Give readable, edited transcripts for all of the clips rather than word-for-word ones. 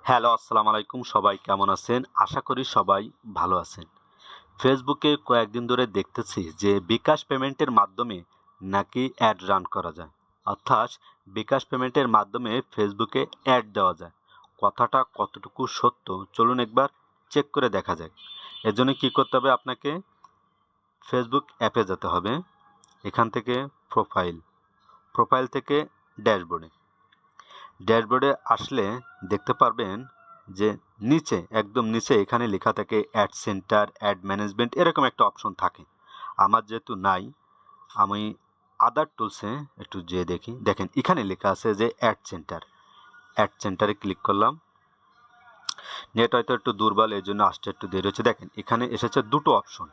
Hello, আসসালামু আলাইকুম। সবাই কেমন আছেন? আশা করি সবাই ভালো আছেন। ফেসবুকে কয়েকদিন ধরে দেখতেছি যে বিকাশ পেমেন্টের মাধ্যমে নাকি অ্যাড রান করা যায়। অর্থাৎ বিকাশ পেমেন্টের মাধ্যমে ফেসবুকে অ্যাড দেওয়া যায়। কথাটা কতটুকু সত্য চলুন একবার চেক করে দেখা যাক। এর জন্য কী করতে হবে আপনাকে? ফেসবুক অ্যাপে যেতে হবে। এখান থেকে প্রোফাইল থেকে ড্যাশবোর্ডে আসলে দেখতে পারবেন যে একদম নিচে এখানে লেখা থাকে অ্যাড সেন্টার, অ্যাড ম্যানেজমেন্ট, এরকম একটা অপশন থাকে। আমার যেহেতু নাই, আমি আদার টুলসে একটু যেয়ে দেখি। দেখেন এখানে লেখা আছে যে অ্যাড সেন্টারে ক্লিক করলাম। নেট হয়তো একটু দুর্বল, এই জন্য আসতে একটু দেরি হচ্ছে। দেখেন এখানে এসেছে দুটো অপশন,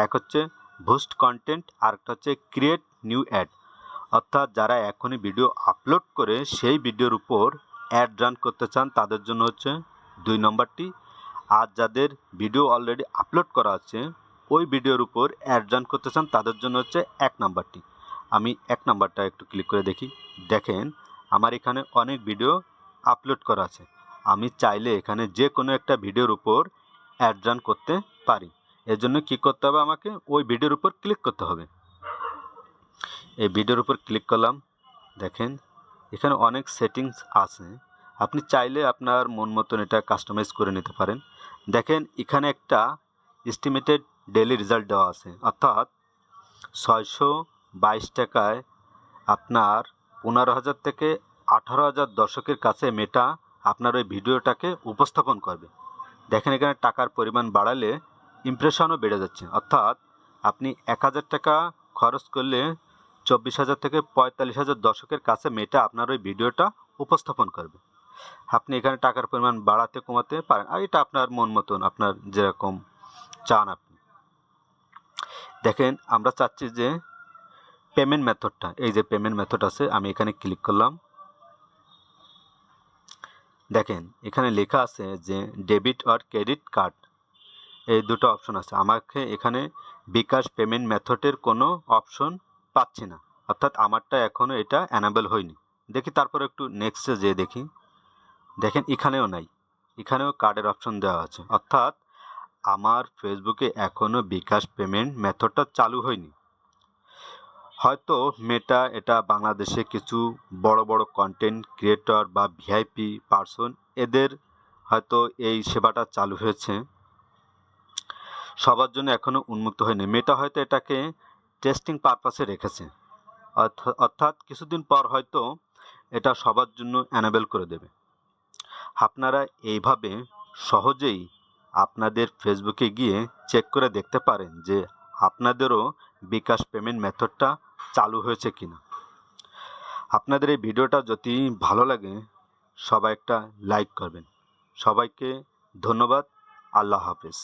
এক হচ্ছে বুস্ট কন্টেন্ট আর একটা হচ্ছে ক্রিয়েট নিউ অ্যাড। অর্থাৎ যারা এখনই ভিডিও আপলোড করে সেই ভিডিওর উপর অ্যাড রান করতে চান তাদের জন্য হচ্ছে 2 নম্বরটি, আর যাদের ভিডিও অলরেডি আপলোড করা আছে ওই ভিডিওর উপর অ্যাড রান করতে চান তাদের জন্য হচ্ছে 1 নাম্বারটি। আমি 1 নাম্বারটা একটু ক্লিক করে দেখি। দেখেন আমার এখানে অনেক ভিডিও আপলোড করা আছে, আমি চাইলে এখানে যে কোনো একটা ভিডিওর উপর অ্যাড রান করতে পারি। এর জন্য কী করতে হবে? আমাকে ওই ভিডিওর উপর ক্লিক করতে হবে। এই ভিডিওর উপর ক্লিক করলাম। দেখেন এখানে অনেক সেটিংস আছে, আপনি চাইলে আপনার মন মতন এটা কাস্টমাইজ করে নিতে পারেন। দেখেন এখানে একটা এস্টিমেটেড ডেইলি রেজাল্ট দেওয়া আছে, অর্থাৎ 622 টাকায় আপনার 15,000 থেকে 18,000 দর্শকের কাছে মেটা আপনার ওই ভিডিওটাকে উপস্থাপন করবে। দেখেন এখানে টাকার পরিমাণ বাড়ালে ইমপ্রেশনও বেড়ে যাচ্ছে, অর্থাৎ আপনি 1,000 টাকা খরচ করলে 24,000 থেকে 45,000 দর্শকের কাছে মেটা আপনার ওই ভিডিওটা উপস্থাপন করবে। আপনি এখানে টাকার পরিমাণ বাড়াতে কমাতে পারেন, আর এটা আপনার মন মতন, আপনার যেরকম চান আপনি। দেখেন আমরা চাচ্ছি যে পেমেন্ট মেথডটা, এই যে পেমেন্ট মেথড আছে, আমি এখানে ক্লিক করলাম। দেখেন এখানে লেখা আছে যে ডেবিট আর ক্রেডিট কার্ড, এই দুটো অপশন আছে। আমাকে এখানে বিকাশ পেমেন্ট মেথডের কোনো অপশন পাচ্ছি না, অর্থাৎ আমারটা এখনও এটা অ্যানাবেল হয়নি। দেখি তারপর একটু নেক্সটে যেয়ে দেখি। দেখেন এখানেও নাই, এখানেও কার্ডের অপশন দেওয়া আছে, অর্থাৎ আমার ফেসবুকে এখনও বিকাশ পেমেন্ট মেথডটা চালু হয়নি। হয়তো মেটা এটা বাংলাদেশে কিছু বড় বড় কন্টেন্ট ক্রিয়েটর বা ভিআইপি পার্সন, এদের হয়তো এই সেবাটা চালু হয়েছে, সবার জন্য এখনও উন্মুক্ত হয়নি। মেটা হয়তো এটাকে টেস্টিং পারপাসে রেখেছে, অর্থাৎ কিছুদিন পর হয়তো এটা সবার জন্য অ্যানেবেল করে দেবে। আপনারা এইভাবে সহজেই আপনাদের ফেসবুকে গিয়ে চেক করে দেখতে পারেন যে আপনাদেরও বিকাশ পেমেন্ট মেথডটা চালু হয়েছে কিনা। আপনাদের এই ভিডিওটা যদি ভালো লাগে সবাই একটা লাইক করবেন। সবাইকে ধন্যবাদ। আল্লাহ হাফেজ।